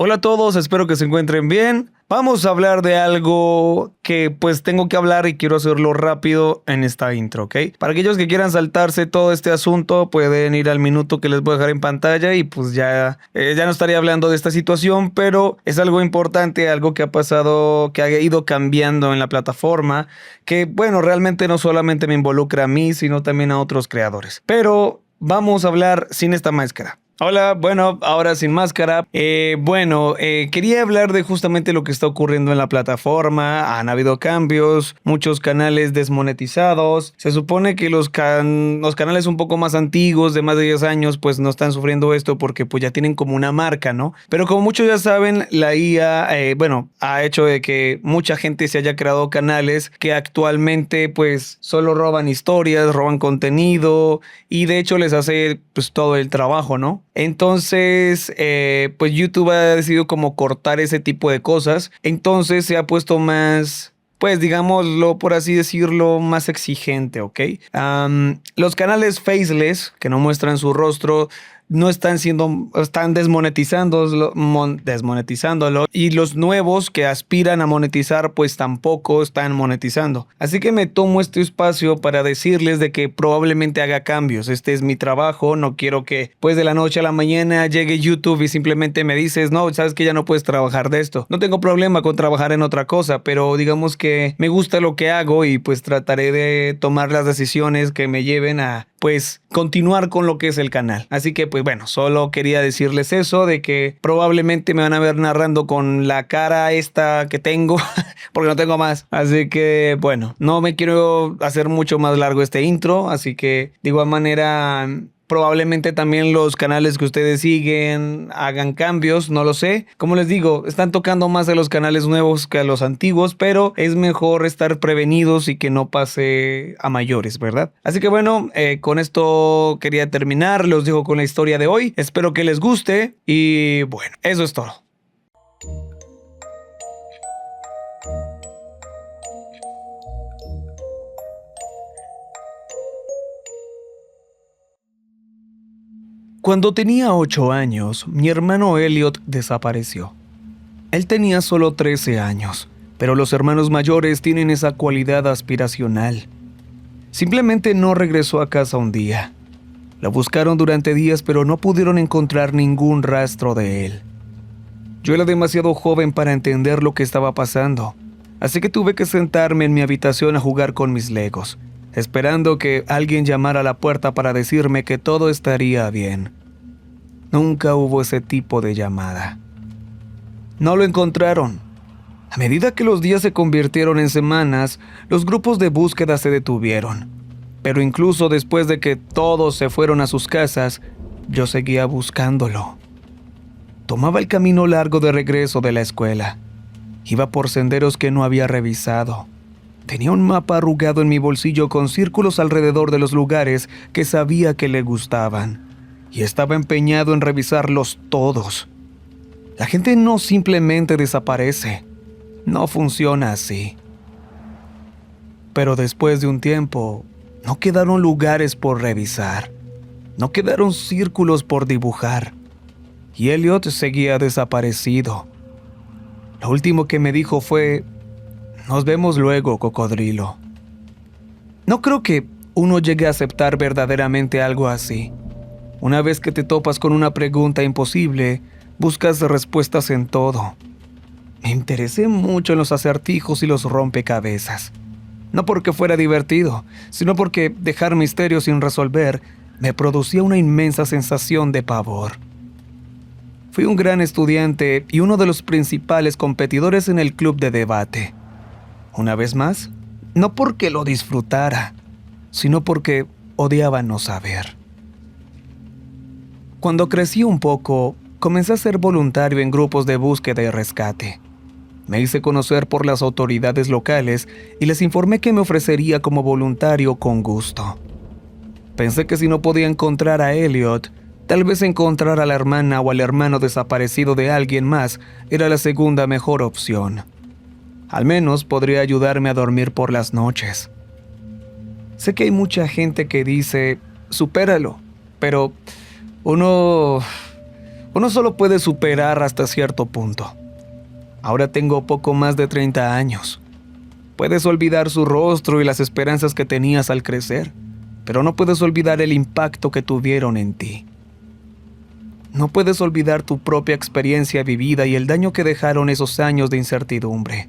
Hola a todos, espero que se encuentren bien. Vamos a hablar de algo que pues tengo que hablar y quiero hacerlo rápido en esta intro, ¿ok? Para aquellos que quieran saltarse todo este asunto pueden ir al minuto que les voy a dejar en pantalla y pues ya no estaría hablando de esta situación, pero es algo importante, algo que ha pasado, que ha ido cambiando en la plataforma, que bueno, realmente no solamente me involucra a mí, sino también a otros creadores. Pero vamos a hablar sin esta máscara. Hola, bueno, ahora sin máscara. Quería hablar de justamente lo que está ocurriendo en la plataforma. Han habido cambios, muchos canales desmonetizados. Se supone que los canales un poco más antiguos, de más de 10 años, pues no están sufriendo esto porque pues ya tienen como una marca, ¿no? Pero como muchos ya saben, la IA, ha hecho de que mucha gente se haya creado canales que actualmente pues solo roban historias, roban contenido y de hecho les hace pues todo el trabajo, ¿no? Entonces, pues YouTube ha decidido como cortar ese tipo de cosas. Entonces se ha puesto más, pues digámoslo por así decirlo, más exigente, ¿ok? Los canales faceless, que no muestran su rostro, no están desmonetizándolo y los nuevos que aspiran a monetizar pues tampoco están monetizando. Así que me tomo este espacio para decirles de que probablemente haga cambios. Este es mi trabajo, no quiero que pues de la noche a la mañana llegue YouTube y simplemente me dices, no, sabes que ya no puedes trabajar de esto. No tengo problema con trabajar en otra cosa, pero digamos que me gusta lo que hago y pues trataré de tomar las decisiones que me lleven a pues continuar con lo que es el canal. Así que pues bueno, solo quería decirles eso, de que probablemente me van a ver narrando con la cara esta que tengo, porque no tengo más. Así que bueno, no me quiero hacer mucho más largo este intro, así que de igual manera probablemente también los canales que ustedes siguen hagan cambios, no lo sé. Como les digo, están tocando más a los canales nuevos que a los antiguos, pero es mejor estar prevenidos y que no pase a mayores, ¿verdad? Así que bueno, con esto quería terminar. Los dejo con la historia de hoy. Espero que les guste y bueno, eso es todo. Cuando tenía 8 años, mi hermano Elliot desapareció. Él tenía solo 13 años, pero los hermanos mayores tienen esa cualidad aspiracional. Simplemente no regresó a casa un día. Lo buscaron durante días, pero no pudieron encontrar ningún rastro de él. Yo era demasiado joven para entender lo que estaba pasando, así que tuve que sentarme en mi habitación a jugar con mis Legos, esperando que alguien llamara a la puerta para decirme que todo estaría bien. Nunca hubo ese tipo de llamada. No lo encontraron. A medida que los días se convirtieron en semanas, los grupos de búsqueda se detuvieron. Pero incluso después de que todos se fueron a sus casas, yo seguía buscándolo. Tomaba el camino largo de regreso de la escuela. Iba por senderos que no había revisado. Tenía un mapa arrugado en mi bolsillo con círculos alrededor de los lugares que sabía que le gustaban. Y estaba empeñado en revisarlos todos. La gente no simplemente desaparece. No funciona así. Pero después de un tiempo, no quedaron lugares por revisar. No quedaron círculos por dibujar. Y Elliot seguía desaparecido. Lo último que me dijo fue: "Nos vemos luego, cocodrilo". No creo que uno llegue a aceptar verdaderamente algo así. Una vez que te topas con una pregunta imposible, buscas respuestas en todo. Me interesé mucho en los acertijos y los rompecabezas. No porque fuera divertido, sino porque dejar misterios sin resolver me producía una inmensa sensación de pavor. Fui un gran estudiante y uno de los principales competidores en el club de debate. Una vez más, no porque lo disfrutara, sino porque odiaba no saber. Cuando crecí un poco, comencé a ser voluntario en grupos de búsqueda y rescate. Me hice conocer por las autoridades locales y les informé que me ofrecería como voluntario con gusto. Pensé que si no podía encontrar a Elliot, tal vez encontrar a la hermana o al hermano desaparecido de alguien más era la segunda mejor opción. Al menos podría ayudarme a dormir por las noches. Sé que hay mucha gente que dice, supéralo, pero uno Uno solo puede superar hasta cierto punto. Ahora tengo poco más de 30 años. Puedes olvidar su rostro y las esperanzas que tenías al crecer, pero no puedes olvidar el impacto que tuvieron en ti. No puedes olvidar tu propia experiencia vivida y el daño que dejaron esos años de incertidumbre.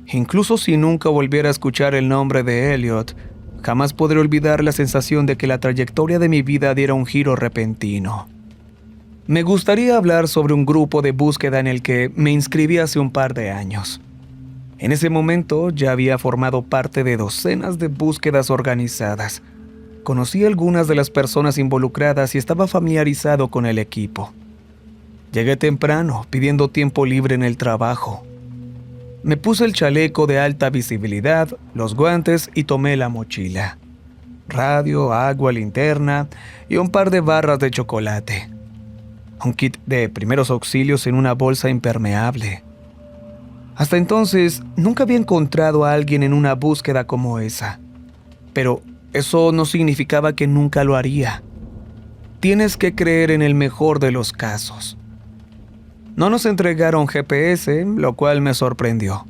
Incluso si nunca volviera a escuchar el nombre de Elliot, jamás podré olvidar la sensación de que la trayectoria de mi vida diera un giro repentino. Me gustaría hablar sobre un grupo de búsqueda en el que me inscribí hace un par de años. En ese momento ya había formado parte de docenas de búsquedas organizadas. Conocí a algunas de las personas involucradas y estaba familiarizado con el equipo. Llegué temprano, pidiendo tiempo libre en el trabajo. Me puse el chaleco de alta visibilidad, los guantes y tomé la mochila. Radio, agua, linterna y un par de barras de chocolate. Un kit de primeros auxilios en una bolsa impermeable. Hasta entonces, nunca había encontrado a alguien en una búsqueda como esa. Pero eso no significaba que nunca lo haría. Tienes que creer en el mejor de los casos. No nos entregaron GPS, lo cual me sorprendió.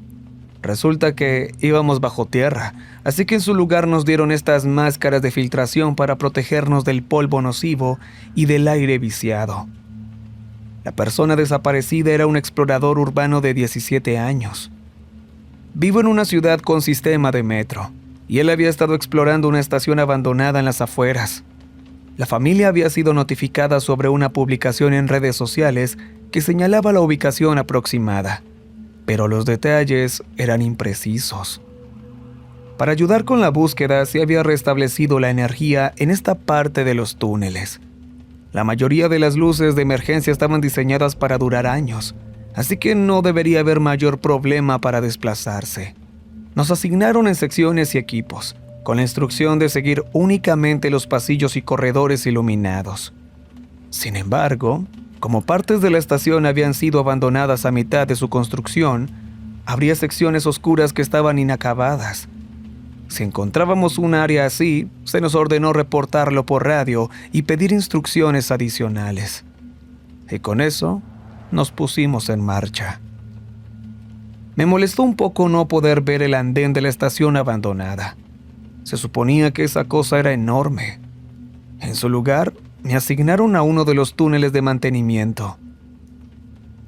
Resulta que íbamos bajo tierra, así que en su lugar nos dieron estas máscaras de filtración para protegernos del polvo nocivo y del aire viciado. La persona desaparecida era un explorador urbano de 17 años. Vivo en una ciudad con sistema de metro, y él había estado explorando una estación abandonada en las afueras. La familia había sido notificada sobre una publicación en redes sociales que señalaba la ubicación aproximada, pero los detalles eran imprecisos. Para ayudar con la búsqueda se había restablecido la energía en esta parte de los túneles. La mayoría de las luces de emergencia estaban diseñadas para durar años, así que no debería haber mayor problema para desplazarse. Nos asignaron en secciones y equipos, con la instrucción de seguir únicamente los pasillos y corredores iluminados. Sin embargo, como partes de la estación habían sido abandonadas a mitad de su construcción, habría secciones oscuras que estaban inacabadas. Si encontrábamos un área así, se nos ordenó reportarlo por radio y pedir instrucciones adicionales. Y con eso, nos pusimos en marcha. Me molestó un poco no poder ver el andén de la estación abandonada. Se suponía que esa cosa era enorme. En su lugar, me asignaron a uno de los túneles de mantenimiento.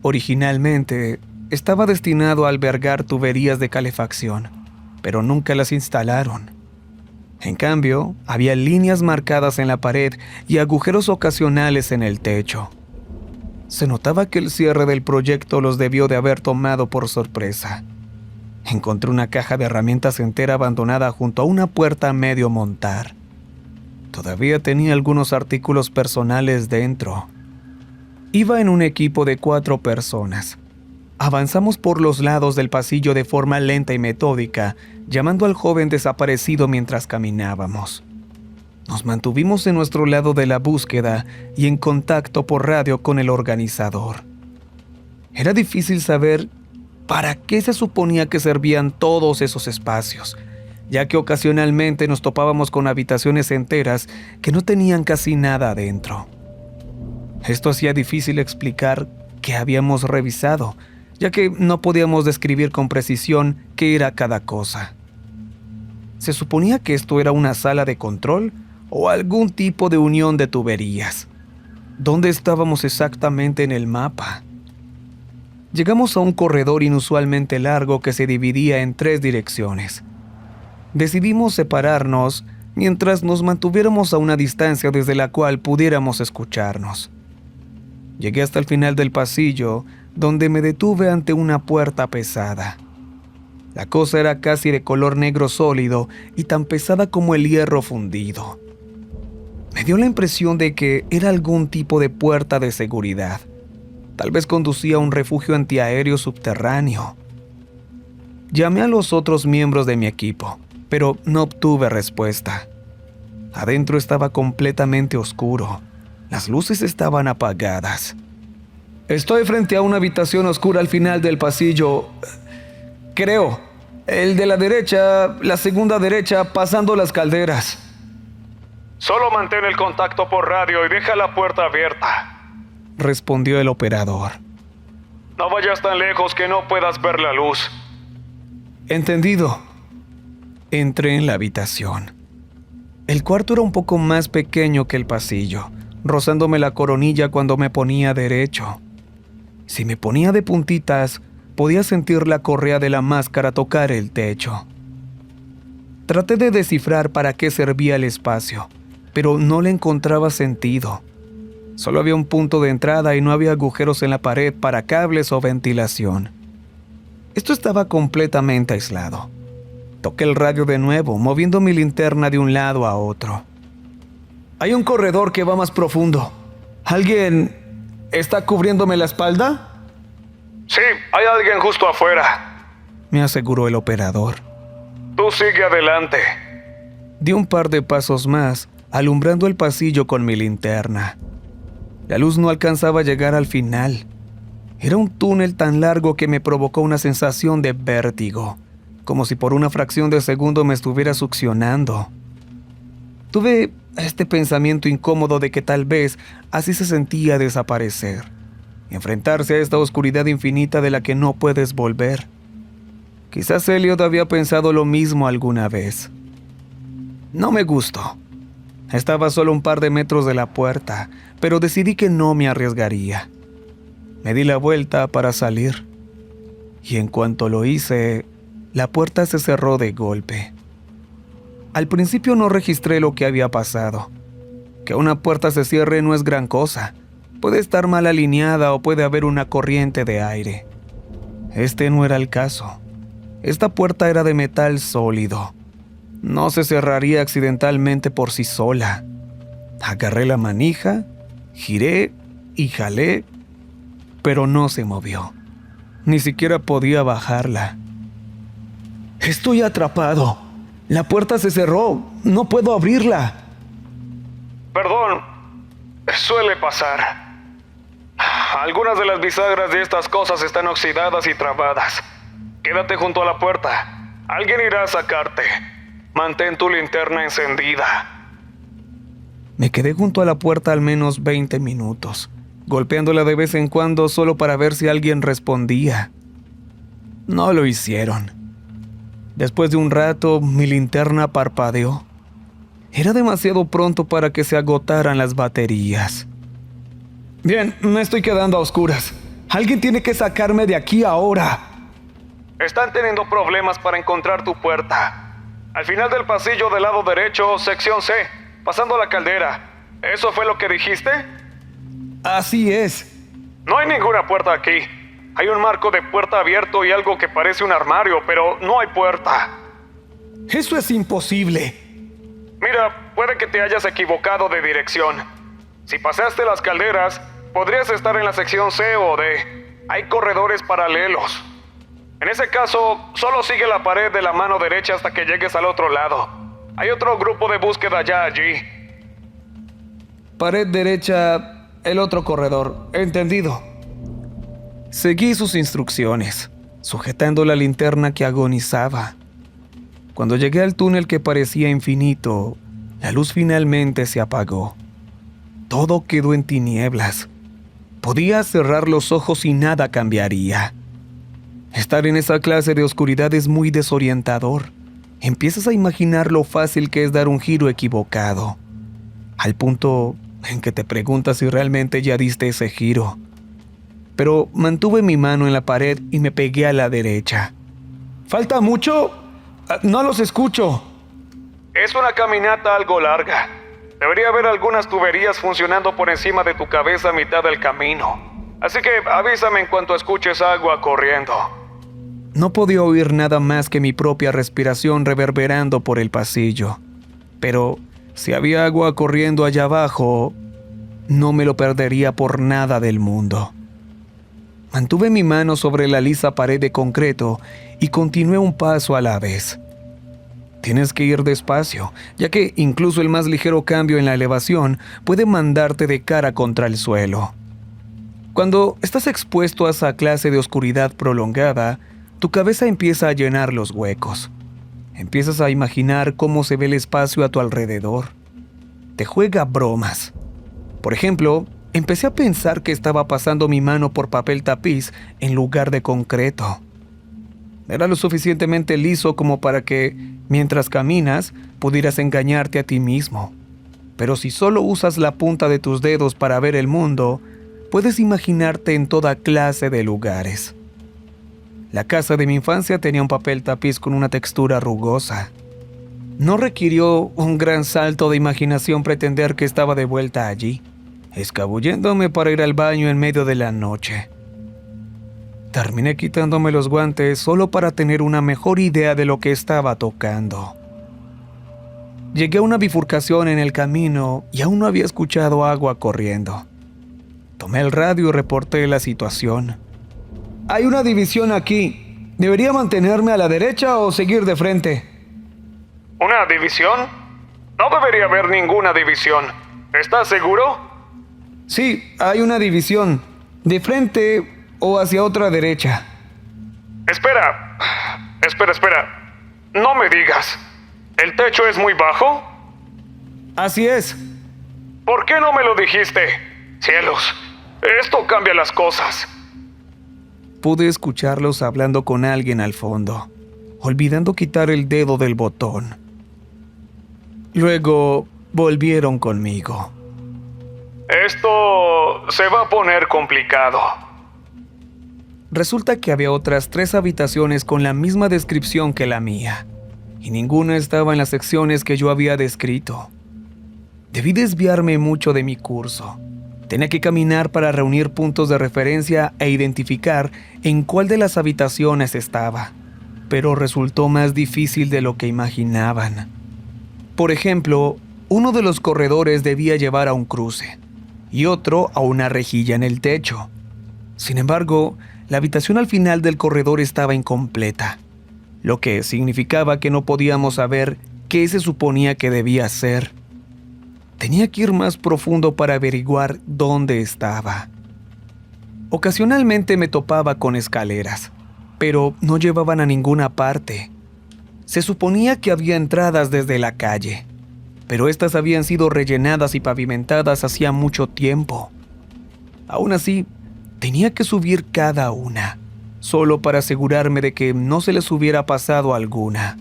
Originalmente, estaba destinado a albergar tuberías de calefacción, pero nunca las instalaron. En cambio, había líneas marcadas en la pared y agujeros ocasionales en el techo. Se notaba que el cierre del proyecto los debió de haber tomado por sorpresa. Encontré una caja de herramientas entera abandonada junto a una puerta a medio montar. Todavía tenía algunos artículos personales dentro. Iba en un equipo de 4 personas. Avanzamos por los lados del pasillo de forma lenta y metódica, llamando al joven desaparecido mientras caminábamos. Nos mantuvimos en nuestro lado de la búsqueda y en contacto por radio con el organizador. Era difícil saber para qué se suponía que servían todos esos espacios, ya que ocasionalmente nos topábamos con habitaciones enteras que no tenían casi nada adentro. Esto hacía difícil explicar qué habíamos revisado, ya que no podíamos describir con precisión qué era cada cosa. ¿Se suponía que esto era una sala de control o algún tipo de unión de tuberías? ¿Dónde estábamos exactamente en el mapa? Llegamos a un corredor inusualmente largo que se dividía en 3 direcciones. Decidimos separarnos mientras nos mantuviéramos a una distancia desde la cual pudiéramos escucharnos. Llegué hasta el final del pasillo, donde me detuve ante una puerta pesada. La cosa era casi de color negro sólido y tan pesada como el hierro fundido. Me dio la impresión de que era algún tipo de puerta de seguridad. Tal vez conducía a un refugio antiaéreo subterráneo. Llamé a los otros miembros de mi equipo, pero no obtuve respuesta. Adentro estaba completamente oscuro. Las luces estaban apagadas. Estoy frente a una habitación oscura al final del pasillo. Creo. El de la derecha, la segunda derecha, pasando las calderas. Solo mantén el contacto por radio y deja la puerta abierta. respondió el operador. No vayas tan lejos que no puedas ver la luz. Entendido. Entré en la habitación. El cuarto era un poco más pequeño que el pasillo, rozándome la coronilla cuando me ponía derecho. Si me ponía de puntitas, podía sentir la correa de la máscara tocar el techo. Traté de descifrar para qué servía el espacio, pero no le encontraba sentido. Solo había un punto de entrada y no había agujeros en la pared para cables o ventilación. Esto estaba completamente aislado. Toqué el radio de nuevo, moviendo mi linterna de un lado a otro. Hay un corredor que va más profundo. ¿Alguien está cubriéndome la espalda? Sí, hay alguien justo afuera, me aseguró el operador. Tú sigue adelante. Di un par de pasos más, alumbrando el pasillo con mi linterna. La luz no alcanzaba a llegar al final. Era un túnel tan largo que me provocó una sensación de vértigo, como si por una fracción de segundo me estuviera succionando. Tuve este pensamiento incómodo de que tal vez así se sentía desaparecer, enfrentarse a esta oscuridad infinita de la que no puedes volver. Quizás Elliot había pensado lo mismo alguna vez. No me gustó. Estaba solo un par de metros de la puerta, pero decidí que no me arriesgaría. Me di la vuelta para salir, y en cuanto lo hice, la puerta se cerró de golpe. Al principio no registré lo que había pasado. Que una puerta se cierre no es gran cosa. Puede estar mal alineada o puede haber una corriente de aire. Este no era el caso. Esta puerta era de metal sólido. No se cerraría accidentalmente por sí sola. Agarré la manija, giré y jalé, pero no se movió. Ni siquiera podía bajarla. Estoy atrapado. La puerta se cerró. No puedo abrirla. Perdón, suele pasar. Algunas de las bisagras de estas cosas están oxidadas y trabadas. Quédate junto a la puerta. Alguien irá a sacarte. Mantén tu linterna encendida. Me quedé junto a la puerta al menos 20 minutos, golpeándola de vez en cuando solo para ver si alguien respondía. No lo hicieron. Después de un rato, mi linterna parpadeó. Era demasiado pronto para que se agotaran las baterías. Bien, me estoy quedando a oscuras. Alguien tiene que sacarme de aquí ahora. Están teniendo problemas para encontrar tu puerta. Al final del pasillo del lado derecho, sección C, pasando la caldera. ¿Eso fue lo que dijiste? Así es. No hay ninguna puerta aquí. Hay un marco de puerta abierto y algo que parece un armario, pero no hay puerta. Eso es imposible. Mira, puede que te hayas equivocado de dirección. Si pasaste las calderas, podrías estar en la sección C o D. Hay corredores paralelos. En ese caso, solo sigue la pared de la mano derecha hasta que llegues al otro lado. Hay otro grupo de búsqueda ya allí. Pared derecha, el otro corredor. Entendido. Seguí sus instrucciones, sujetando la linterna que agonizaba. Cuando llegué al túnel que parecía infinito, la luz finalmente se apagó. Todo quedó en tinieblas. Podía cerrar los ojos y nada cambiaría. Estar en esa clase de oscuridad es muy desorientador. Empiezas a imaginar lo fácil que es dar un giro equivocado, al punto en que te preguntas si realmente ya diste ese giro. Pero mantuve mi mano en la pared y me pegué a la derecha. ¿Falta mucho? No los escucho. Es una caminata algo larga. Debería haber algunas tuberías funcionando por encima de tu cabeza a mitad del camino. Así que avísame en cuanto escuches agua corriendo. No podía oír nada más que mi propia respiración reverberando por el pasillo. Pero si había agua corriendo allá abajo, no me lo perdería por nada del mundo. Mantuve mi mano sobre la lisa pared de concreto y continué un paso a la vez. Tienes que ir despacio, ya que incluso el más ligero cambio en la elevación puede mandarte de cara contra el suelo. Cuando estás expuesto a esa clase de oscuridad prolongada, tu cabeza empieza a llenar los huecos. Empiezas a imaginar cómo se ve el espacio a tu alrededor. Te juega bromas. Por ejemplo, Empecé a pensar que estaba pasando mi mano por papel tapiz en lugar de concreto. Era lo suficientemente liso como para que, mientras caminas, pudieras engañarte a ti mismo. Pero si solo usas la punta de tus dedos para ver el mundo, puedes imaginarte en toda clase de lugares. La casa de mi infancia tenía un papel tapiz con una textura rugosa. No requirió un gran salto de imaginación pretender que estaba de vuelta allí, escabulléndome para ir al baño en medio de la noche. Terminé quitándome los guantes solo para tener una mejor idea de lo que estaba tocando. Llegué a una bifurcación en el camino y aún no había escuchado agua corriendo. Tomé el radio y reporté la situación. Hay una división aquí. ¿Debería mantenerme a la derecha o seguir de frente? ¿Una división? No debería haber ninguna división. ¿Estás seguro? Sí, hay una división. ¿De frente o hacia otra derecha? Espera. No me digas. ¿El techo es muy bajo? Así es. ¿Por qué no me lo dijiste? Cielos, esto cambia las cosas. Pude escucharlos hablando con alguien al fondo, olvidando quitar el dedo del botón. Luego volvieron conmigo. Esto se va a poner complicado. Resulta que había otras 3 habitaciones con la misma descripción que la mía, y ninguna estaba en las secciones que yo había descrito. Debí desviarme mucho de mi curso. Tenía que caminar para reunir puntos de referencia e identificar en cuál de las habitaciones estaba, pero resultó más difícil de lo que imaginaban. Por ejemplo, uno de los corredores debía llevar a un cruce y otro a una rejilla en el techo. Sin embargo, la habitación al final del corredor estaba incompleta, lo que significaba que no podíamos saber qué se suponía que debía ser. Tenía que ir más profundo para averiguar dónde estaba. Ocasionalmente me topaba con escaleras, pero no llevaban a ninguna parte. Se suponía que había entradas desde la calle, pero estas habían sido rellenadas y pavimentadas hacía mucho tiempo. Aún así, tenía que subir cada una, solo para asegurarme de que no se les hubiera pasado alguna.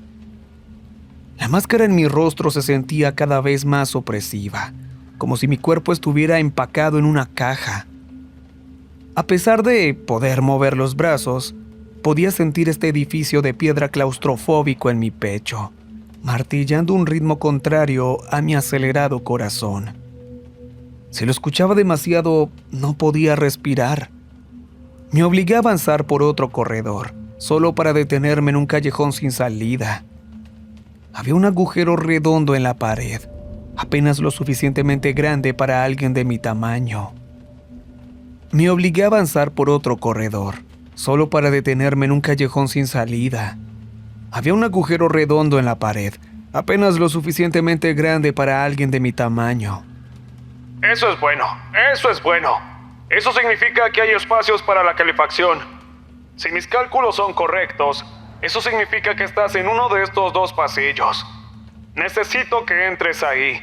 La máscara en mi rostro se sentía cada vez más opresiva, como si mi cuerpo estuviera empacado en una caja. A pesar de poder mover los brazos, podía sentir este edificio de piedra claustrofóbico en mi pecho, martillando un ritmo contrario a mi acelerado corazón. Si lo escuchaba demasiado, no podía respirar. Me obligué a avanzar por otro corredor, solo para detenerme en un callejón sin salida. Había un agujero redondo en la pared, apenas lo suficientemente grande para alguien de mi tamaño. Me obligué a avanzar por otro corredor, solo para detenerme en un callejón sin salida. Había un agujero redondo en la pared, apenas lo suficientemente grande para alguien de mi tamaño. Eso es bueno. Eso significa que hay espacios para la calefacción. Si mis cálculos son correctos, eso significa que estás en uno de estos 2 pasillos. Necesito que entres ahí.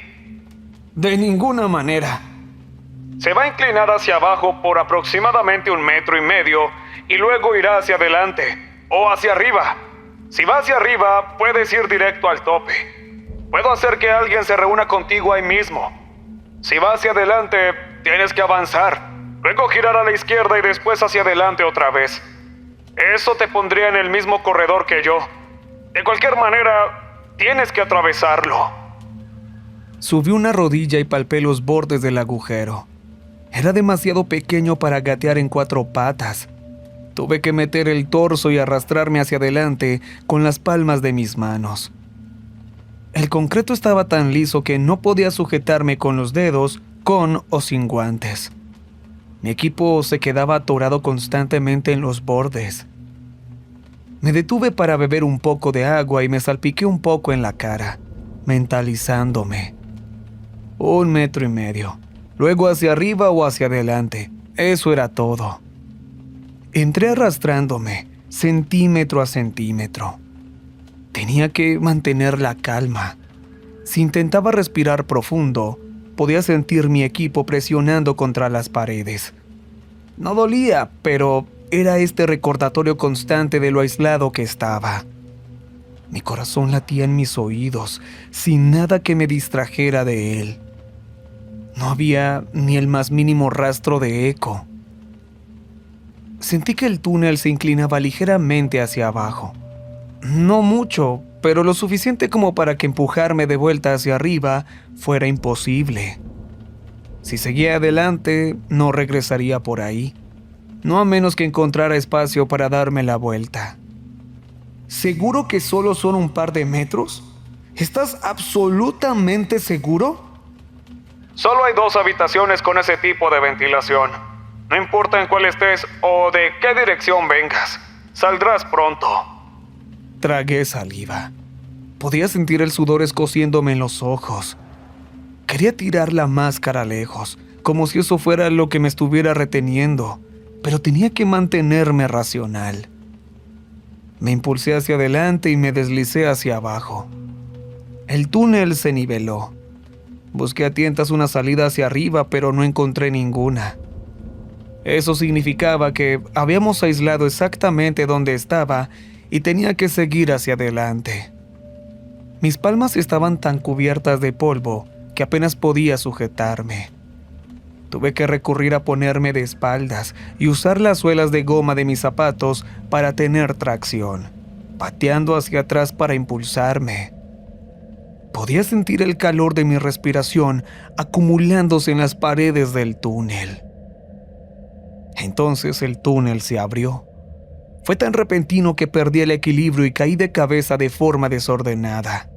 De ninguna manera. Se va a inclinar hacia abajo por aproximadamente 1,5 metros y luego irá hacia adelante o hacia arriba. Si va hacia arriba, puedes ir directo al tope. Puedo hacer que alguien se reúna contigo ahí mismo. Si va hacia adelante, tienes que avanzar, luego girar a la izquierda y después hacia adelante otra vez. Eso te pondría en el mismo corredor que yo. De cualquier manera, tienes que atravesarlo. Subí una rodilla y palpé los bordes del agujero. Era demasiado pequeño para gatear en 4 patas. Tuve que meter el torso y arrastrarme hacia adelante con las palmas de mis manos. El concreto estaba tan liso que no podía sujetarme con los dedos, con o sin guantes. Mi equipo se quedaba atorado constantemente en los bordes. Me detuve para beber un poco de agua y me salpiqué un poco en la cara, mentalizándome. 1,5 metros, luego hacia arriba o hacia adelante. Eso era todo. Entré arrastrándome, centímetro a centímetro. Tenía que mantener la calma. Si intentaba respirar profundo, podía sentir mi equipo presionando contra las paredes. No dolía, pero era este recordatorio constante de lo aislado que estaba. Mi corazón latía en mis oídos, sin nada que me distrajera de él. No había ni el más mínimo rastro de eco. Sentí que el túnel se inclinaba ligeramente hacia abajo. No mucho, pero lo suficiente como para que empujarme de vuelta hacia arriba fuera imposible. Si seguía adelante, no regresaría por ahí, no a menos que encontrara espacio para darme la vuelta. ¿Seguro que solo son un par de metros? ¿Estás absolutamente seguro? Solo hay 2 habitaciones con ese tipo de ventilación. No importa en cuál estés o de qué dirección vengas, saldrás pronto. Tragué saliva. Podía sentir el sudor escociéndome en los ojos. Quería tirar la máscara lejos, como si eso fuera lo que me estuviera reteniendo, pero tenía que mantenerme racional. Me impulsé hacia adelante y me deslicé hacia abajo. El túnel se niveló. Busqué a tientas una salida hacia arriba, pero no encontré ninguna. Eso significaba que habíamos aislado exactamente donde estaba y tenía que seguir hacia adelante. Mis palmas estaban tan cubiertas de polvo que apenas podía sujetarme. Tuve que recurrir a ponerme de espaldas y usar las suelas de goma de mis zapatos para tener tracción, pateando hacia atrás para impulsarme. Podía sentir el calor de mi respiración acumulándose en las paredes del túnel. Entonces el túnel se abrió. Fue tan repentino que perdí el equilibrio y caí de cabeza de forma desordenada.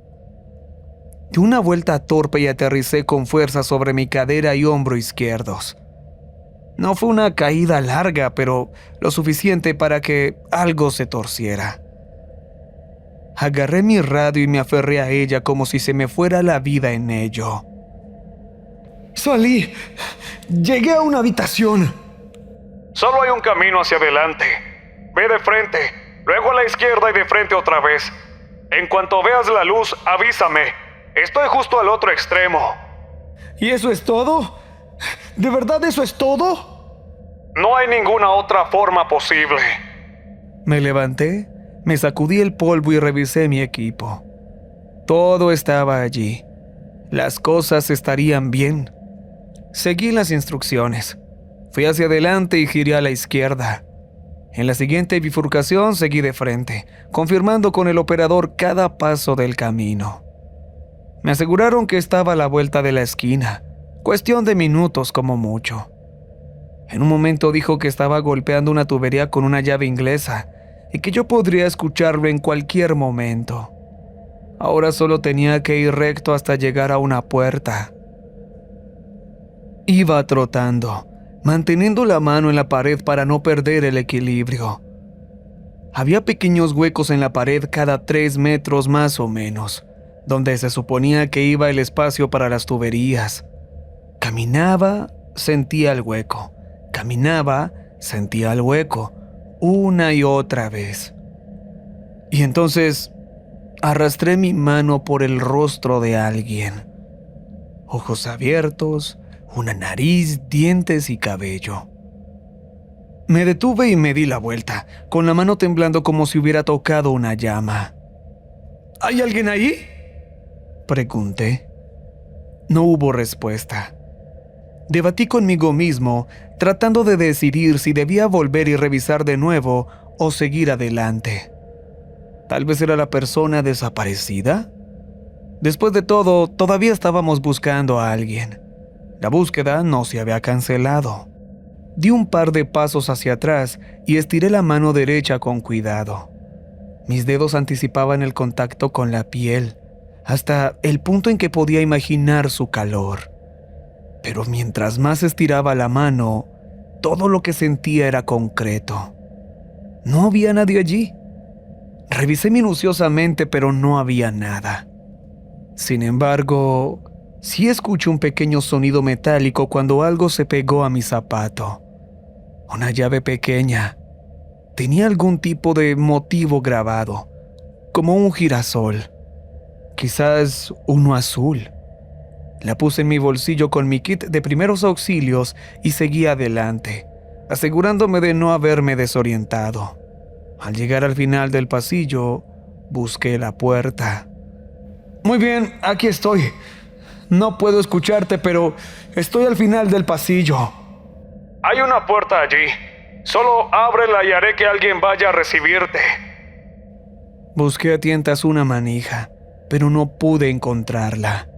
Di una vuelta torpe y aterricé con fuerza sobre mi cadera y hombro izquierdos. No fue una caída larga, pero lo suficiente para que algo se torciera. Agarré mi radio y me aferré a ella como si se me fuera la vida en ello. Salí. Llegué a una habitación. Solo hay un camino hacia adelante. Ve de frente, luego a la izquierda y de frente otra vez. En cuanto veas la luz, avísame. Estoy justo al otro extremo. ¿Y eso es todo? ¿De verdad eso es todo? No hay ninguna otra forma posible. Me levanté, me sacudí el polvo y revisé mi equipo. Todo estaba allí. Las cosas estarían bien. Seguí las instrucciones. Fui hacia adelante y giré a la izquierda. En la siguiente bifurcación seguí de frente, confirmando con el operador cada paso del camino. Me aseguraron que estaba a la vuelta de la esquina, cuestión de minutos como mucho. En un momento dijo que estaba golpeando una tubería con una llave inglesa y que yo podría escucharlo en cualquier momento. Ahora solo tenía que ir recto hasta llegar a una puerta. Iba trotando, manteniendo la mano en la pared para no perder el equilibrio. Había pequeños huecos en la pared cada 3 metros más o menos, donde se suponía que iba el espacio para las tuberías. Caminaba, sentía el hueco. Caminaba, sentía el hueco, una y otra vez. Y entonces arrastré mi mano por el rostro de alguien. Ojos abiertos, una nariz, dientes y cabello. Me detuve y me di la vuelta, con la mano temblando como si hubiera tocado una llama. ¿Hay alguien ahí?, pregunté. No hubo respuesta. Debatí conmigo mismo, tratando de decidir si debía volver y revisar de nuevo o seguir adelante. ¿Tal vez era la persona desaparecida? Después de todo, todavía estábamos buscando a alguien. La búsqueda no se había cancelado. Di un par de pasos hacia atrás y estiré la mano derecha con cuidado. Mis dedos anticipaban el contacto con la piel, hasta el punto en que podía imaginar su calor. Pero mientras más estiraba la mano, todo lo que sentía era concreto. No había nadie allí. Revisé minuciosamente, pero no había nada. Sin embargo, sí escuché un pequeño sonido metálico cuando algo se pegó a mi zapato. Una llave pequeña. Tenía algún tipo de motivo grabado, como un girasol. Quizás uno azul. La puse en mi bolsillo con mi kit de primeros auxilios y seguí adelante, asegurándome de no haberme desorientado. Al llegar al final del pasillo, busqué la puerta. Muy bien, aquí estoy. No puedo escucharte, pero estoy al final del pasillo. Hay una puerta allí. Solo ábrela y haré que alguien vaya a recibirte. Busqué a tientas una manija, pero no pude encontrarla.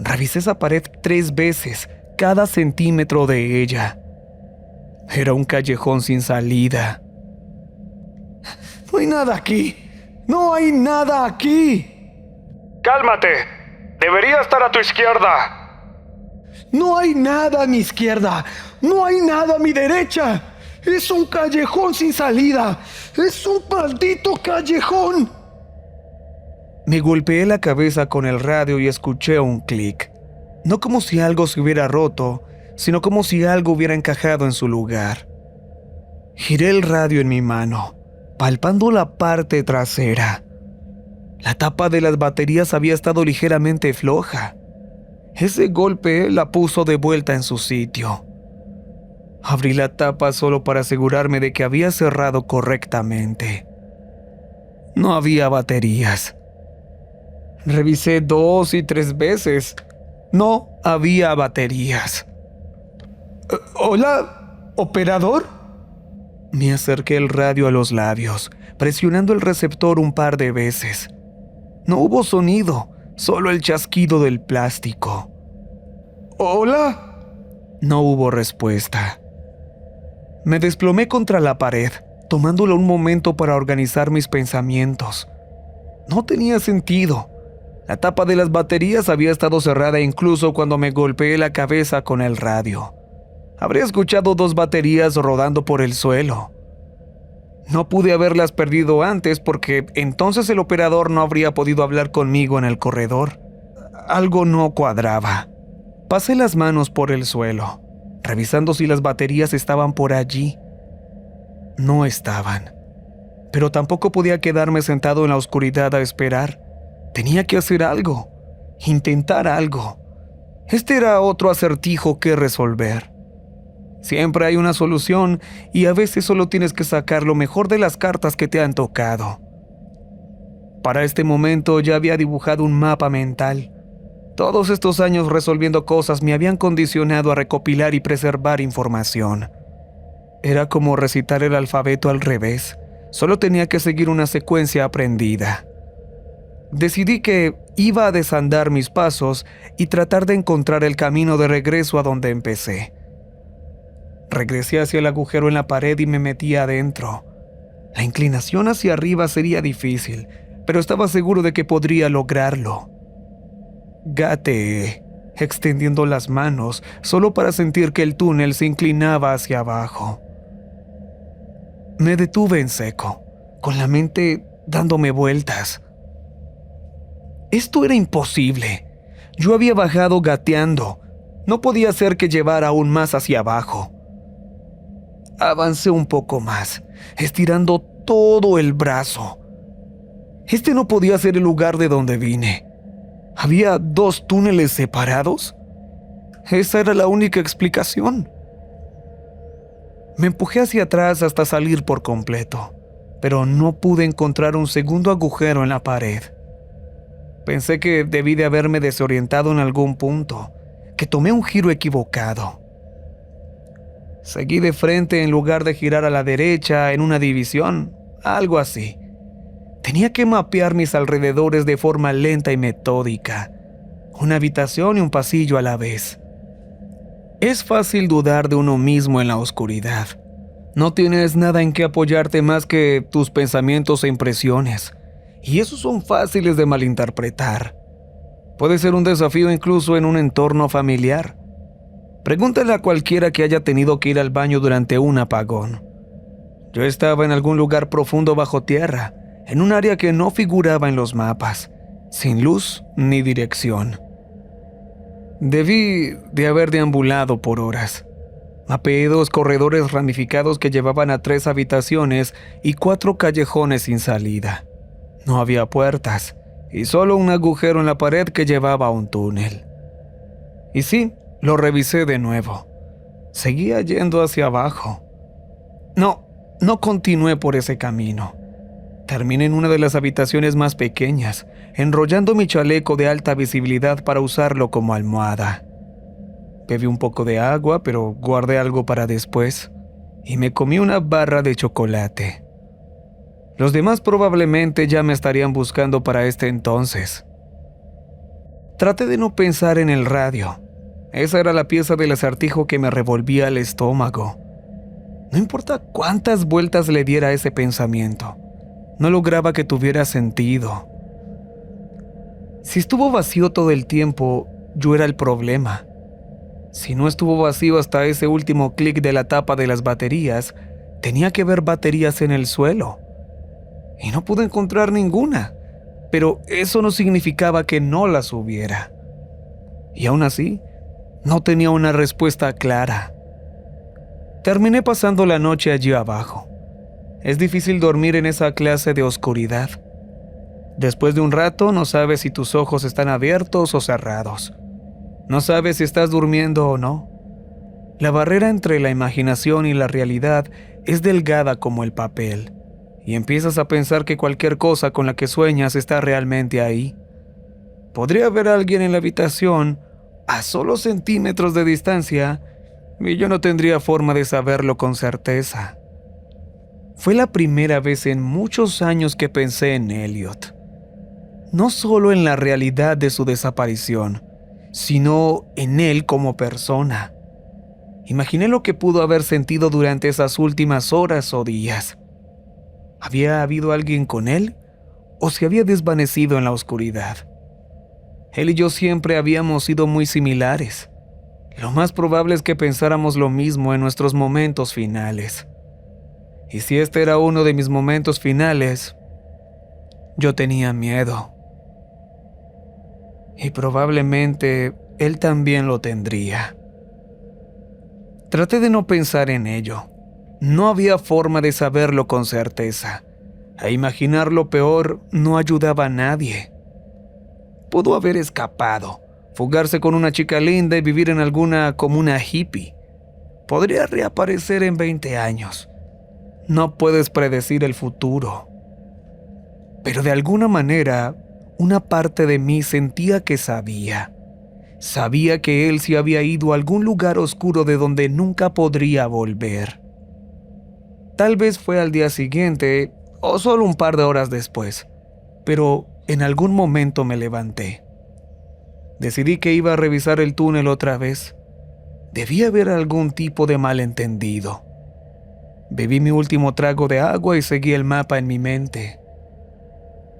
Revisé esa pared 3 veces, cada centímetro de ella. Era un callejón sin salida. No hay nada aquí. ¡No hay nada aquí! ¡Cálmate! Debería estar a tu izquierda. No hay nada a mi izquierda. No hay nada a mi derecha. Es un callejón sin salida. Es un maldito callejón. Me golpeé la cabeza con el radio y escuché un clic. No como si algo se hubiera roto, sino como si algo hubiera encajado en su lugar. Giré el radio en mi mano, palpando la parte trasera. La tapa de las baterías había estado ligeramente floja. Ese golpe la puso de vuelta en su sitio. Abrí la tapa solo para asegurarme de que había cerrado correctamente. No había baterías. Revisé 2 y 3 veces. No había baterías. ¿Hola, operador? Me acerqué el radio a los labios, presionando el receptor un par de veces. No hubo sonido, solo el chasquido del plástico. ¿Hola? No hubo respuesta. Me desplomé contra la pared, tomándolo un momento para organizar mis pensamientos. No tenía sentido. La tapa de las baterías había estado cerrada incluso cuando me golpeé la cabeza con el radio. Habría escuchado 2 baterías rodando por el suelo. No pude haberlas perdido antes porque entonces el operador no habría podido hablar conmigo en el corredor. Algo no cuadraba. Pasé las manos por el suelo, revisando si las baterías estaban por allí. No estaban. Pero tampoco podía quedarme sentado en la oscuridad a esperar. Tenía que hacer algo, intentar algo. Este era otro acertijo que resolver. Siempre hay una solución y a veces solo tienes que sacar lo mejor de las cartas que te han tocado. Para este momento ya había dibujado un mapa mental. Todos estos años resolviendo cosas me habían condicionado a recopilar y preservar información. Era como recitar el alfabeto al revés. Solo tenía que seguir una secuencia aprendida. Decidí que iba a desandar mis pasos y tratar de encontrar el camino de regreso a donde empecé. Regresé hacia el agujero en la pared y me metí adentro. La inclinación hacia arriba sería difícil, pero estaba seguro de que podría lograrlo. Gateé, extendiendo las manos, solo para sentir que el túnel se inclinaba hacia abajo. Me detuve en seco, con la mente dándome vueltas. Esto era imposible. Yo había bajado gateando. No podía ser que llevara aún más hacia abajo. Avancé un poco más, estirando todo el brazo. Este no podía ser el lugar de donde vine. ¿Había 2 túneles separados? Esa era la única explicación. Me empujé hacia atrás hasta salir por completo, pero no pude encontrar un segundo agujero en la pared. Pensé que debí de haberme desorientado en algún punto, que tomé un giro equivocado. Seguí de frente en lugar de girar a la derecha en una división, algo así. Tenía que mapear mis alrededores de forma lenta y metódica, una habitación y un pasillo a la vez. Es fácil dudar de uno mismo en la oscuridad. No tienes nada en que apoyarte más que tus pensamientos e impresiones, y esos son fáciles de malinterpretar. Puede ser un desafío incluso en un entorno familiar. Pregúntale a cualquiera que haya tenido que ir al baño durante un apagón. Yo estaba en algún lugar profundo bajo tierra, en un área que no figuraba en los mapas, sin luz ni dirección. Debí de haber deambulado por horas. Mapeé 2 corredores ramificados que llevaban a 3 habitaciones y 4 callejones sin salida. No había puertas y solo un agujero en la pared que llevaba a un túnel. Y sí, lo revisé de nuevo. Seguía yendo hacia abajo. No continué por ese camino. Terminé en una de las habitaciones más pequeñas, enrollando mi chaleco de alta visibilidad para usarlo como almohada. Bebí un poco de agua, pero guardé algo para después, y me comí una barra de chocolate. Los demás probablemente ya me estarían buscando para este entonces. Traté de no pensar en el radio. Esa era la pieza del acertijo que me revolvía el estómago. No importa cuántas vueltas le diera a ese pensamiento, no lograba que tuviera sentido. Si estuvo vacío todo el tiempo, yo era el problema. Si no estuvo vacío hasta ese último clic de la tapa de las baterías, tenía que haber baterías en el suelo. Y no pude encontrar ninguna, pero eso no significaba que no las hubiera. Y aún así, no tenía una respuesta clara. Terminé pasando la noche allí abajo. Es difícil dormir en esa clase de oscuridad. Después de un rato no sabes si tus ojos están abiertos o cerrados. No sabes si estás durmiendo o no. La barrera entre la imaginación y la realidad es delgada como el papel, y empiezas a pensar que cualquier cosa con la que sueñas está realmente ahí. Podría haber alguien en la habitación a solo centímetros de distancia, y yo no tendría forma de saberlo con certeza. Fue la primera vez en muchos años que pensé en Elliot. No solo en la realidad de su desaparición, sino en él como persona. Imaginé lo que pudo haber sentido durante esas últimas horas o días. ¿Había habido alguien con él? ¿O se había desvanecido en la oscuridad? Él y yo siempre habíamos sido muy similares. Lo más probable es que pensáramos lo mismo en nuestros momentos finales. Y si este era uno de mis momentos finales, yo tenía miedo. Y probablemente él también lo tendría. Traté de no pensar en ello. No había forma de saberlo con certeza. A imaginar lo peor no ayudaba a nadie. Pudo haber escapado, fugarse con una chica linda y vivir en alguna comuna hippie. Podría reaparecer en 20 años. No puedes predecir el futuro. Pero de alguna manera, una parte de mí sentía que sabía. Sabía que él se había ido a algún lugar oscuro de donde nunca podría volver. Tal vez fue al día siguiente o solo un par de horas después, pero en algún momento me levanté. Decidí que iba a revisar el túnel otra vez. Debía haber algún tipo de malentendido. Bebí mi último trago de agua y seguí el mapa en mi mente.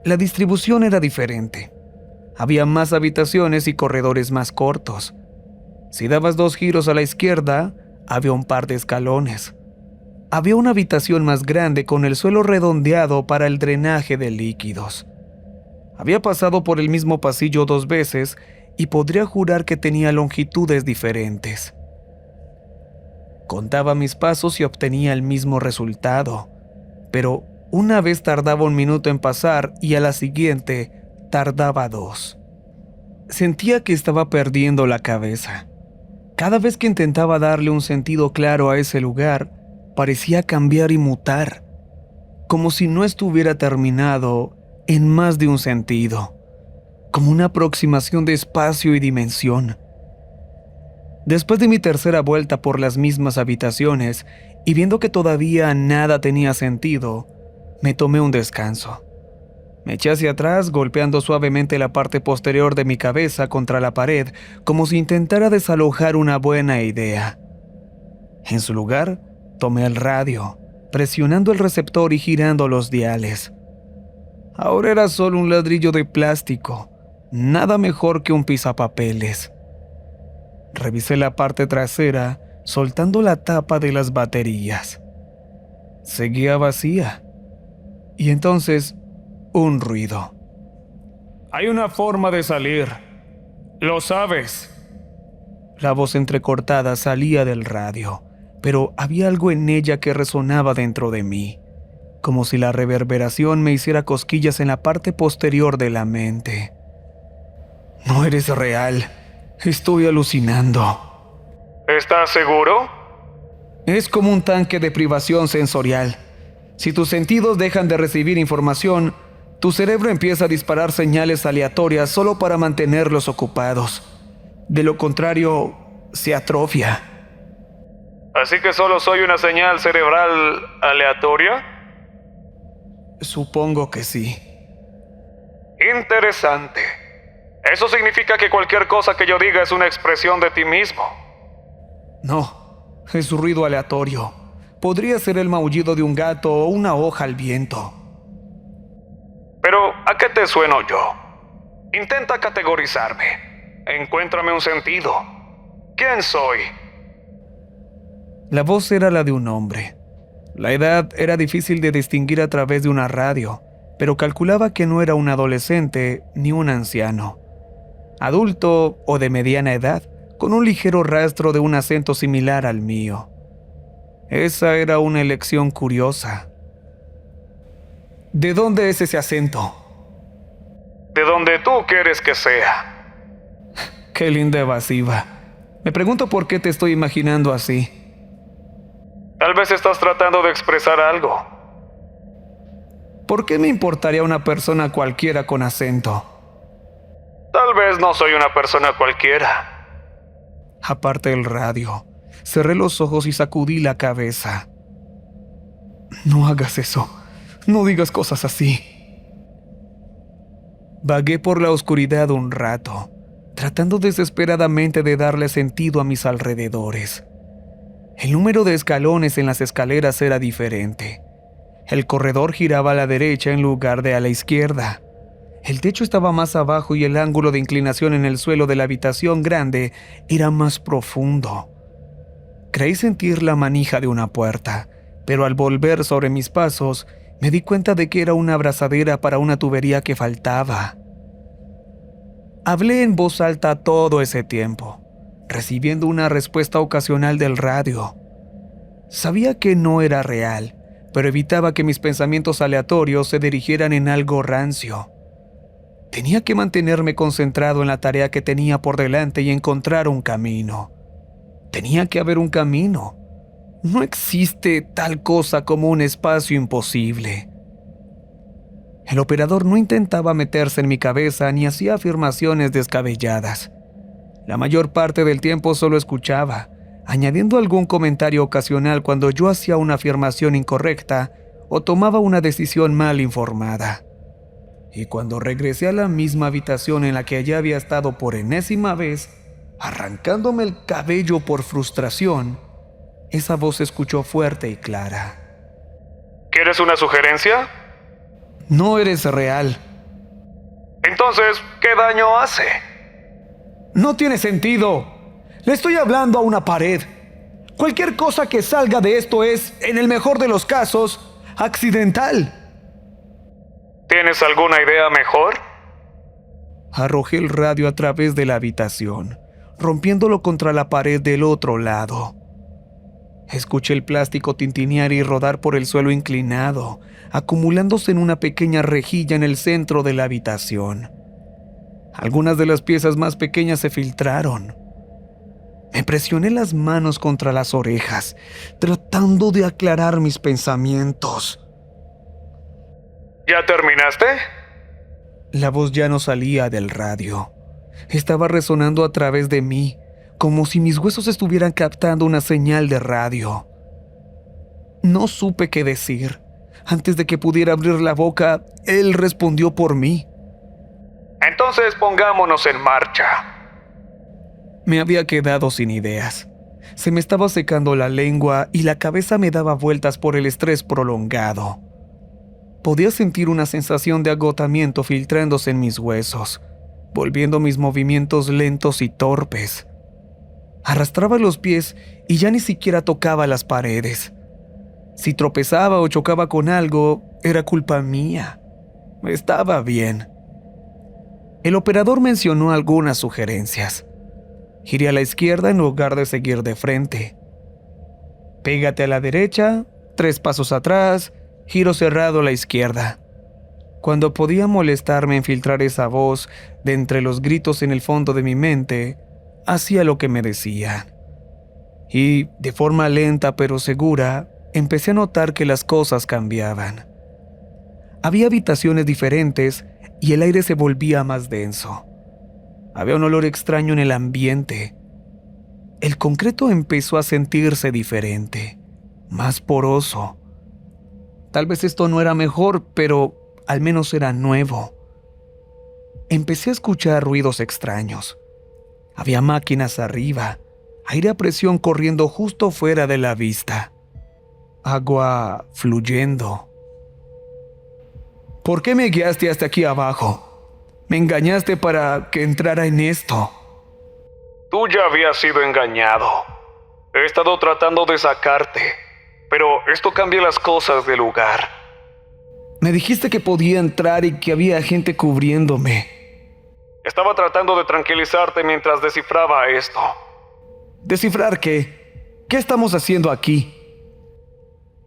La distribución era diferente. Había más habitaciones y corredores más cortos. Si dabas 2 giros a la izquierda, había un par de escalones. Había una habitación más grande con el suelo redondeado para el drenaje de líquidos. Había pasado por el mismo pasillo 2 veces y podría jurar que tenía longitudes diferentes. Contaba mis pasos y obtenía el mismo resultado, pero una vez tardaba 1 minuto en pasar y a la siguiente tardaba 2. Sentía que estaba perdiendo la cabeza. Cada vez que intentaba darle un sentido claro a ese lugar, parecía cambiar y mutar, como si no estuviera terminado en más de un sentido, como una aproximación de espacio y dimensión. Después de mi tercera vuelta por las mismas habitaciones y viendo que todavía nada tenía sentido, me tomé un descanso. Me eché hacia atrás, golpeando suavemente la parte posterior de mi cabeza contra la pared, como si intentara desalojar una buena idea. En su lugar, tomé el radio, presionando el receptor y girando los diales. Ahora era solo un ladrillo de plástico, nada mejor que un pisapapeles. Revisé la parte trasera, soltando la tapa de las baterías. Seguía vacía. Y entonces, un ruido. Hay una forma de salir. Lo sabes. La voz entrecortada salía del radio, pero había algo en ella que resonaba dentro de mí, como si la reverberación me hiciera cosquillas en la parte posterior de la mente. No eres real. Estoy alucinando. ¿Estás seguro? Es como un tanque de privación sensorial. Si tus sentidos dejan de recibir información, tu cerebro empieza a disparar señales aleatorias solo para mantenerlos ocupados. De lo contrario, se atrofia. ¿Así que solo soy una señal cerebral aleatoria? Supongo que sí. Interesante. Eso significa que cualquier cosa que yo diga es una expresión de ti mismo. No, es ruido aleatorio. Podría ser el maullido de un gato o una hoja al viento. Pero, ¿a qué te sueno yo? Intenta categorizarme. Encuéntrame un sentido. ¿Quién soy? La voz era la de un hombre. La edad era difícil de distinguir a través de una radio, pero calculaba que no era un adolescente ni un anciano. Adulto o de mediana edad, con un ligero rastro de un acento similar al mío. Esa era una elección curiosa. ¿De dónde es ese acento? De donde tú quieres que sea. Qué linda evasiva. Me pregunto por qué te estoy imaginando así. Tal vez estás tratando de expresar algo. ¿Por qué me importaría una persona cualquiera con acento? Tal vez no soy una persona cualquiera. Aparte del radio, cerré los ojos y sacudí la cabeza. No hagas eso. No digas cosas así. Vagué por la oscuridad un rato, tratando desesperadamente de darle sentido a mis alrededores. El número de escalones en las escaleras era diferente. El corredor giraba a la derecha en lugar de a la izquierda. El techo estaba más abajo y el ángulo de inclinación en el suelo de la habitación grande era más profundo. Creí sentir la manija de una puerta, pero al volver sobre mis pasos, me di cuenta de que era una abrazadera para una tubería que faltaba. Hablé en voz alta todo ese tiempo, recibiendo una respuesta ocasional del radio. Sabía que no era real, pero evitaba que mis pensamientos aleatorios se dirigieran en algo rancio. Tenía que mantenerme concentrado en la tarea que tenía por delante y encontrar un camino. Tenía que haber un camino. No existe tal cosa como un espacio imposible. El operador no intentaba meterse en mi cabeza ni hacía afirmaciones descabelladas. La mayor parte del tiempo solo escuchaba, añadiendo algún comentario ocasional cuando yo hacía una afirmación incorrecta o tomaba una decisión mal informada. Y cuando regresé a la misma habitación en la que ya había estado por enésima vez, arrancándome el cabello por frustración, esa voz se escuchó fuerte y clara. ¿Quieres una sugerencia? No eres real. Entonces, ¿qué daño hace? No tiene sentido. Le estoy hablando a una pared. Cualquier cosa que salga de esto es, en el mejor de los casos, accidental. ¿Tienes alguna idea mejor? Arrojé el radio a través de la habitación, rompiéndolo contra la pared del otro lado. Escuché el plástico tintinear y rodar por el suelo inclinado, acumulándose en una pequeña rejilla en el centro de la habitación. Algunas de las piezas más pequeñas se filtraron. Me presioné las manos contra las orejas, tratando de aclarar mis pensamientos. ¿Ya terminaste? La voz ya no salía del radio. Estaba resonando a través de mí, como si mis huesos estuvieran captando una señal de radio. No supe qué decir. Antes de que pudiera abrir la boca, él respondió por mí. Entonces pongámonos en marcha. Me había quedado sin ideas. Se me estaba secando la lengua y la cabeza me daba vueltas por el estrés prolongado. Podía sentir una sensación de agotamiento filtrándose en mis huesos, volviendo mis movimientos lentos y torpes. Arrastraba los pies y ya ni siquiera tocaba las paredes. Si tropezaba o chocaba con algo, era culpa mía. Estaba bien. El operador mencionó algunas sugerencias. Giré a la izquierda en lugar de seguir de frente. Pégate a la derecha, 3 pasos atrás, giro cerrado a la izquierda. Cuando podía molestarme en filtrar esa voz de entre los gritos en el fondo de mi mente, hacía lo que me decían. Y, de forma lenta pero segura, empecé a notar que las cosas cambiaban. Había habitaciones diferentes y el aire se volvía más denso. Había un olor extraño en el ambiente. El concreto empezó a sentirse diferente, más poroso. Tal vez esto no era mejor, pero al menos era nuevo. Empecé a escuchar ruidos extraños. Había máquinas arriba, aire a presión corriendo justo fuera de la vista, agua fluyendo. ¿Por qué me guiaste hasta aquí abajo? Me engañaste para que entrara en esto. Tú ya habías sido engañado. He estado tratando de sacarte, pero esto cambia las cosas del lugar. Me dijiste que podía entrar y que había gente cubriéndome. Estaba tratando de tranquilizarte mientras descifraba esto. ¿Descifrar qué? ¿Qué estamos haciendo aquí?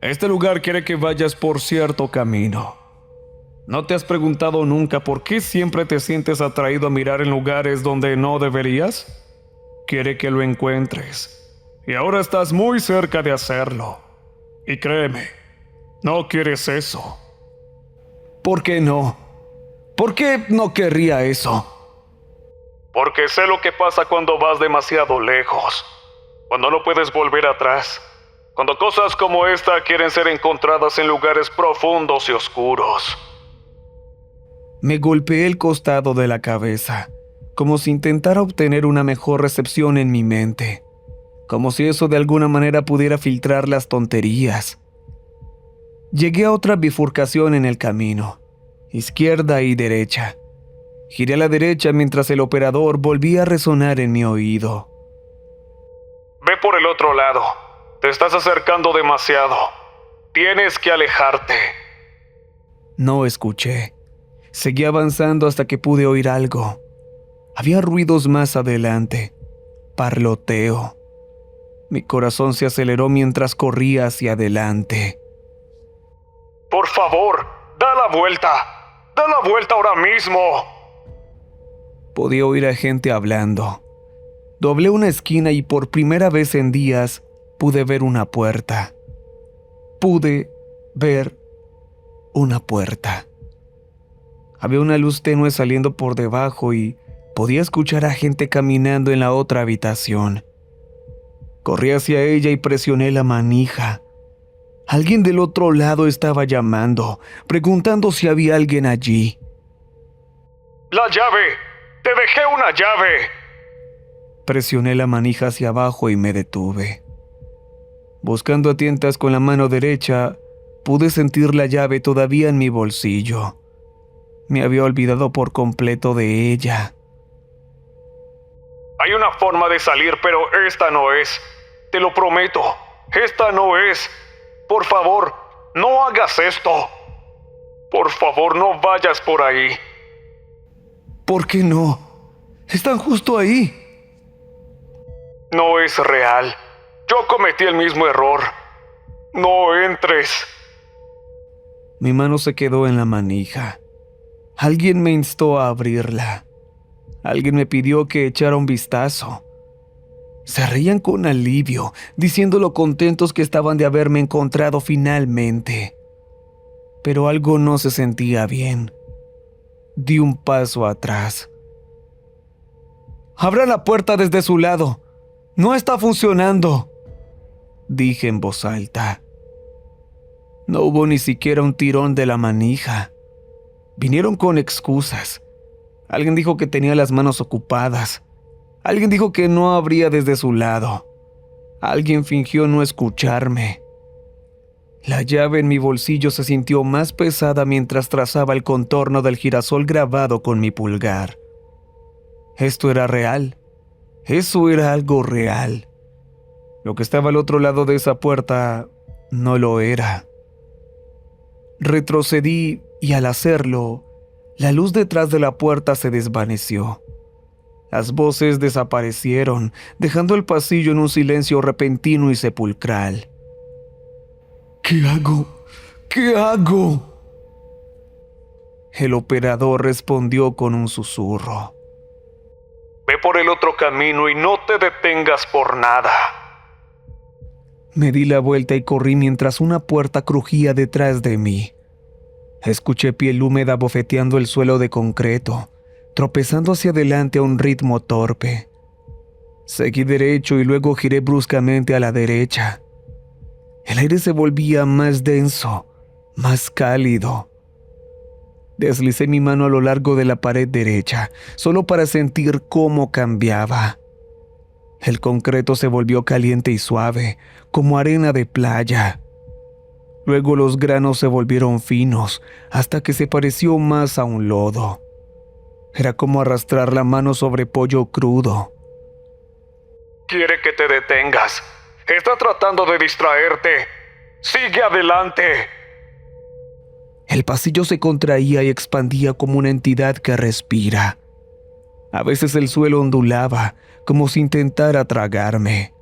Este lugar quiere que vayas por cierto camino. ¿No te has preguntado nunca por qué siempre te sientes atraído a mirar en lugares donde no deberías? Quiere que lo encuentres. Y ahora estás muy cerca de hacerlo. Y créeme, no quieres eso. ¿Por qué no? ¿Por qué no querría eso? Porque sé lo que pasa cuando vas demasiado lejos. Cuando no puedes volver atrás. Cuando cosas como esta quieren ser encontradas en lugares profundos y oscuros. Me golpeé el costado de la cabeza, como si intentara obtener una mejor recepción en mi mente, como si eso de alguna manera pudiera filtrar las tonterías. Llegué a otra bifurcación en el camino, izquierda y derecha. Giré a la derecha mientras el operador volvía a resonar en mi oído. Ve por el otro lado. Te estás acercando demasiado. Tienes que alejarte. No escuché. Seguí avanzando hasta que pude oír algo. Había ruidos más adelante. Parloteo. Mi corazón se aceleró mientras corría hacia adelante. Por favor, da la vuelta. Da la vuelta ahora mismo. Podía oír a gente hablando. Doblé una esquina y por primera vez en días pude ver una puerta. Pude ver una puerta. Había una luz tenue saliendo por debajo y podía escuchar a gente caminando en la otra habitación. Corrí hacia ella y presioné la manija. Alguien del otro lado estaba llamando, preguntando si había alguien allí. ¡La llave! ¡Te dejé una llave! Presioné la manija hacia abajo y me detuve. Buscando a tientas con la mano derecha, pude sentir la llave todavía en mi bolsillo. Me había olvidado por completo de ella. Hay una forma de salir, pero esta no es. Te lo prometo, esta no es. Por favor, no hagas esto. Por favor, no vayas por ahí. ¿Por qué no? Están justo ahí. No es real. Yo cometí el mismo error. No entres. Mi mano se quedó en la manija. Alguien me instó a abrirla. Alguien me pidió que echara un vistazo. Se reían con alivio, diciendo lo contentos que estaban de haberme encontrado finalmente. Pero algo no se sentía bien. Di un paso atrás. «Abran la puerta desde su lado. No está funcionando», dije en voz alta. No hubo ni siquiera un tirón de la manija. Vinieron con excusas. Alguien dijo que tenía las manos ocupadas. Alguien dijo que no abría desde su lado. Alguien fingió no escucharme. La llave en mi bolsillo se sintió más pesada mientras trazaba el contorno del girasol grabado con mi pulgar. Esto era real. Eso era algo real. Lo que estaba al otro lado de esa puerta no lo era. Retrocedí y al hacerlo, la luz detrás de la puerta se desvaneció. Las voces desaparecieron, dejando el pasillo en un silencio repentino y sepulcral. «¿Qué hago? ¿Qué hago?», el operador respondió con un susurro. Ve por el otro camino y no te detengas por nada. Me di la vuelta y corrí mientras una puerta crujía detrás de mí. Escuché piel húmeda bofeteando el suelo de concreto, tropezando hacia adelante a un ritmo torpe. Seguí derecho y luego giré bruscamente a la derecha. El aire se volvía más denso, más cálido. Deslicé mi mano a lo largo de la pared derecha, solo para sentir cómo cambiaba. El concreto se volvió caliente y suave, como arena de playa. Luego los granos se volvieron finos, hasta que se pareció más a un lodo. Era como arrastrar la mano sobre pollo crudo. Quiere que te detengas. Está tratando de distraerte. ¡Sigue adelante! El pasillo se contraía y expandía como una entidad que respira. A veces el suelo ondulaba, como si intentara tragarme.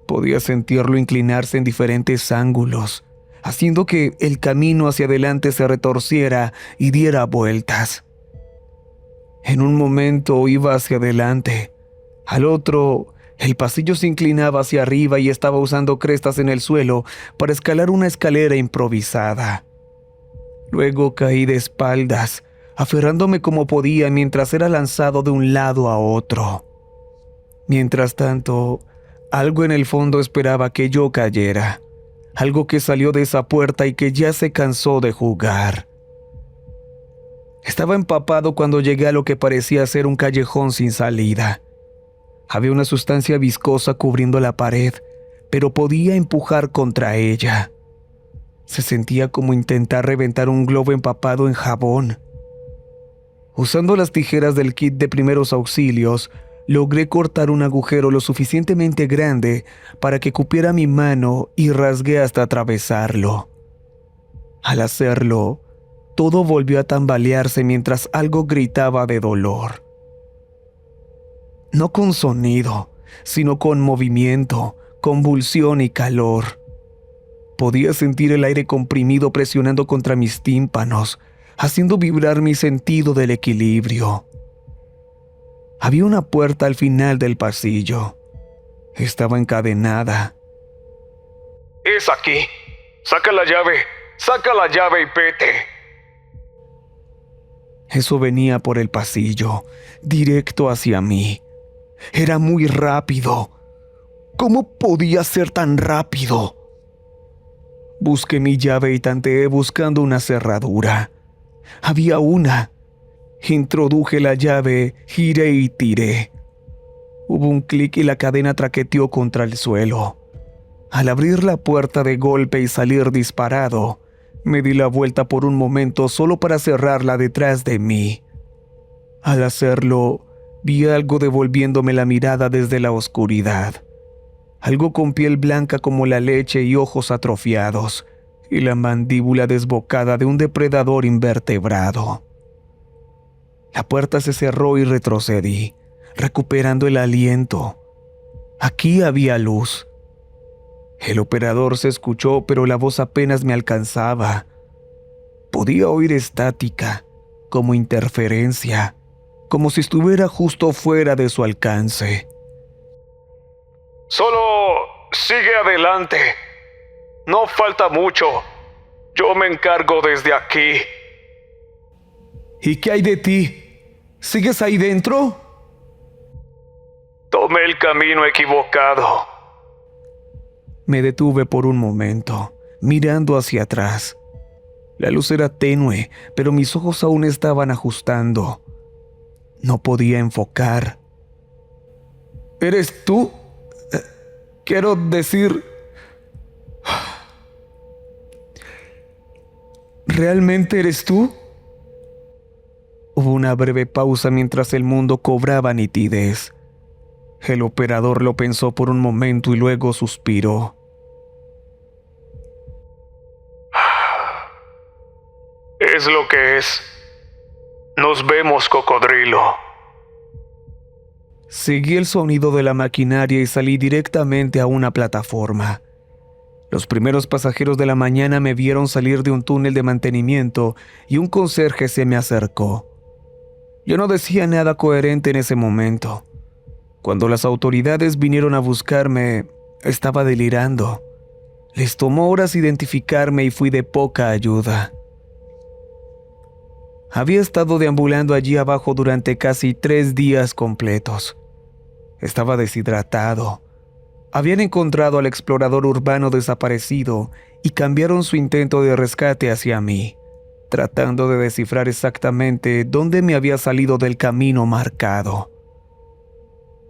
Podía sentirlo inclinarse en diferentes ángulos, haciendo que el camino hacia adelante se retorciera y diera vueltas. En un momento iba hacia adelante, al otro, el pasillo se inclinaba hacia arriba y estaba usando crestas en el suelo para escalar una escalera improvisada. Luego caí de espaldas, aferrándome como podía mientras era lanzado de un lado a otro. Mientras tanto, algo en el fondo esperaba que yo cayera, algo que salió de esa puerta y que ya se cansó de jugar. Estaba empapado cuando llegué a lo que parecía ser un callejón sin salida. Había una sustancia viscosa cubriendo la pared, pero podía empujar contra ella. Se sentía como intentar reventar un globo empapado en jabón. Usando las tijeras del kit de primeros auxilios, logré cortar un agujero lo suficientemente grande para que cupiera mi mano y rasgué hasta atravesarlo. Al hacerlo, todo volvió a tambalearse mientras algo gritaba de dolor. No con sonido, sino con movimiento, convulsión y calor. Podía sentir el aire comprimido presionando contra mis tímpanos, haciendo vibrar mi sentido del equilibrio. Había una puerta al final del pasillo. Estaba encadenada. Es aquí. Saca la llave y vete. Eso venía por el pasillo, directo hacia mí. Era muy rápido. ¿Cómo podía ser tan rápido? Busqué mi llave y tanteé buscando una cerradura. Había una. Introduje la llave, giré y tiré. Hubo un clic y la cadena traqueteó contra el suelo. Al abrir la puerta de golpe y salir disparado, me di la vuelta por un momento solo para cerrarla detrás de mí. Al hacerlo, vi algo devolviéndome la mirada desde la oscuridad. Algo con piel blanca como la leche y ojos atrofiados, y la mandíbula desbocada de un depredador invertebrado. La puerta se cerró y retrocedí, recuperando el aliento. Aquí había luz. El operador se escuchó, pero la voz apenas me alcanzaba. Podía oír estática, como interferencia, como si estuviera justo fuera de su alcance. Solo sigue adelante. No falta mucho. Yo me encargo desde aquí. ¿Y qué hay de ti? ¿Sigues ahí dentro? Tomé el camino equivocado. Me detuve por un momento, mirando hacia atrás. La luz era tenue, pero mis ojos aún estaban ajustando. No podía enfocar. ¿Eres tú? Quiero decir... ¿Realmente eres tú? Hubo una breve pausa mientras el mundo cobraba nitidez. El operador lo pensó por un momento y luego suspiró. Es lo que es. Nos vemos, cocodrilo. Seguí el sonido de la maquinaria y salí directamente a una plataforma. Los primeros pasajeros de la mañana me vieron salir de un túnel de mantenimiento y un conserje se me acercó. Yo no decía nada coherente en ese momento. Cuando las autoridades vinieron a buscarme, estaba delirando. Les tomó horas identificarme y fui de poca ayuda. Había estado deambulando allí abajo durante casi 3 días completos. Estaba deshidratado. Habían encontrado al explorador urbano desaparecido y cambiaron su intento de rescate hacia mí, tratando de descifrar exactamente dónde me había salido del camino marcado.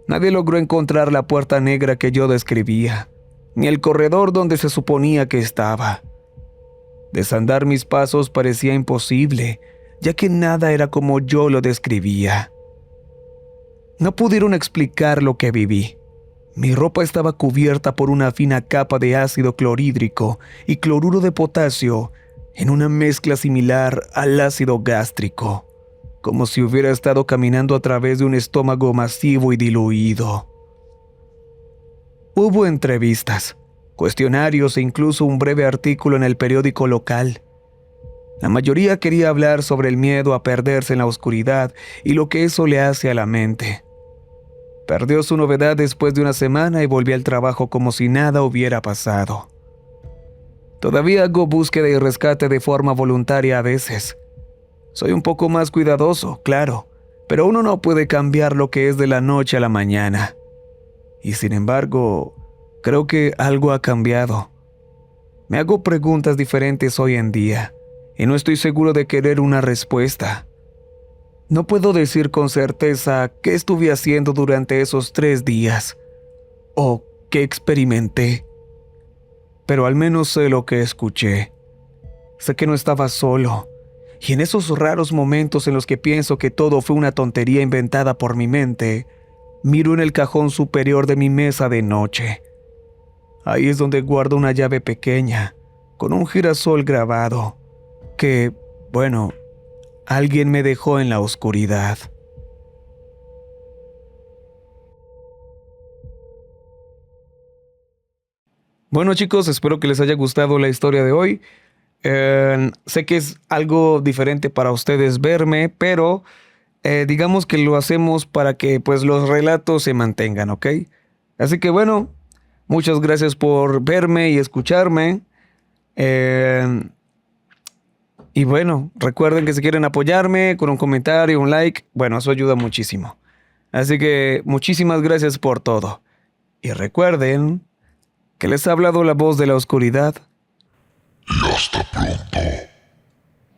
Nadie logró encontrar la puerta negra que yo describía, ni el corredor donde se suponía que estaba. Desandar mis pasos parecía imposible, ya que nada era como yo lo describía. No pudieron explicar lo que viví. Mi ropa estaba cubierta por una fina capa de ácido clorhídrico y cloruro de potasio en una mezcla similar al ácido gástrico, como si hubiera estado caminando a través de un estómago masivo y diluido. Hubo entrevistas, cuestionarios e incluso un breve artículo en el periódico local. La mayoría quería hablar sobre el miedo a perderse en la oscuridad y lo que eso le hace a la mente. Perdió su novedad después de una semana y volví al trabajo como si nada hubiera pasado. Todavía hago búsqueda y rescate de forma voluntaria a veces. Soy un poco más cuidadoso, claro, pero uno no puede cambiar lo que es de la noche a la mañana. Y sin embargo, creo que algo ha cambiado. Me hago preguntas diferentes hoy en día, y no estoy seguro de querer una respuesta. No puedo decir con certeza qué estuve haciendo durante esos 3 días, o qué experimenté, pero al menos sé lo que escuché. Sé que no estaba solo, y en esos raros momentos en los que pienso que todo fue una tontería inventada por mi mente, miro en el cajón superior de mi mesa de noche. Ahí es donde guardo una llave pequeña, con un girasol grabado, que, bueno, alguien me dejó en la oscuridad. Bueno chicos, espero que les haya gustado la historia de hoy. Sé que es algo diferente para ustedes verme, pero digamos que lo hacemos para que pues los relatos se mantengan, ¿ok? Así que bueno, muchas gracias por verme y escucharme. Y bueno, recuerden que si quieren apoyarme con un comentario, un like, bueno, eso ayuda muchísimo. Así que muchísimas gracias por todo. Y recuerden que les ha hablado la voz de la oscuridad. Y hasta pronto.